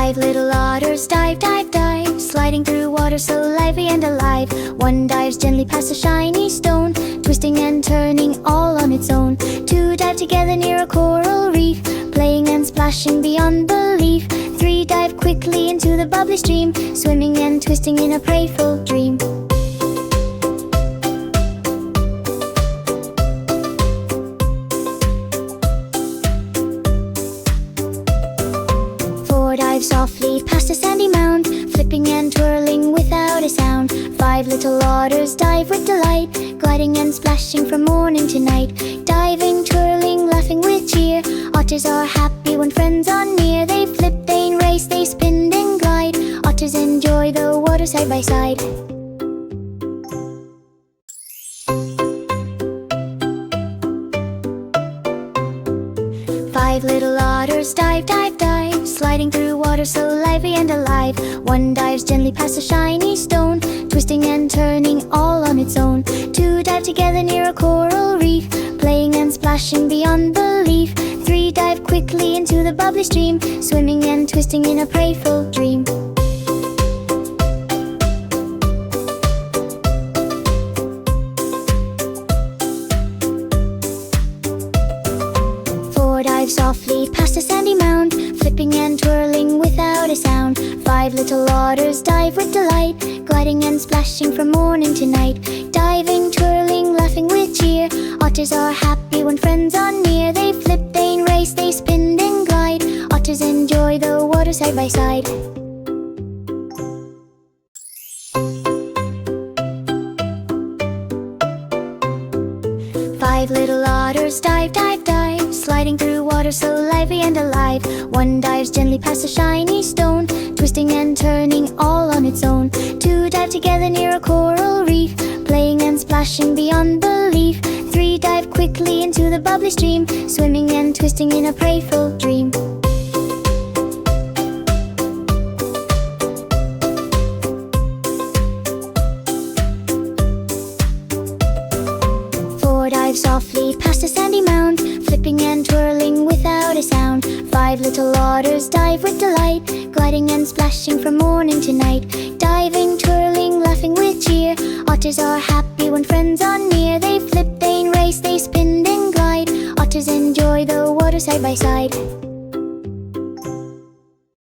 Five little otters dive, dive, dive, sliding through water so lively and alive. One dives gently past a shiny stone, twisting and turning all on its own. Two dive together near a coral reef, playing and splashing beyond belief. Three dive quickly into the bubbly stream, swimming and twisting in a playful dream. Four dive softly past a sandy mound, flipping and twirling without a sound. Five little otters dive with delight, gliding and splashing from morning to night. Diving, twirling, laughing with cheer, otters are happy when friends are near. They flip, they race, they spin, then glide. Otters enjoy the water side by side. Five little otters dive, dive, dive, sliding through water so lively and alive. One dives gently past a shiny stone, twisting and turning all on its own. Two dive together near a coral reef, playing and splashing beyond belief. Three dive quickly into the bubbly stream, swimming and twisting in a playful dream. Dive softly past a sandy mound, flipping and twirling without a sound. Five little otters dive with delight, gliding and splashing from morning to night. Diving, twirling, laughing with cheer, otters are happy when friends are near. They flip, they race, they spin, then glide. Otters enjoy the water side by side. Five little otters dive, dive, dive, sliding through water so lively and alive. One dives gently past a shiny stone, twisting and turning all on its own. Two dive together near a coral reef, playing and splashing beyond belief. Three dive quickly into the bubbly stream, swimming and twisting in a playful dream. Dive softly past a sandy mound, flipping and twirling without a sound. Five little otters dive with delight, gliding and splashing from morning to night. Diving, twirling, laughing with cheer, otters are happy when friends are near. They flip, they race, they spin, then glide. Otters enjoy the water side by side.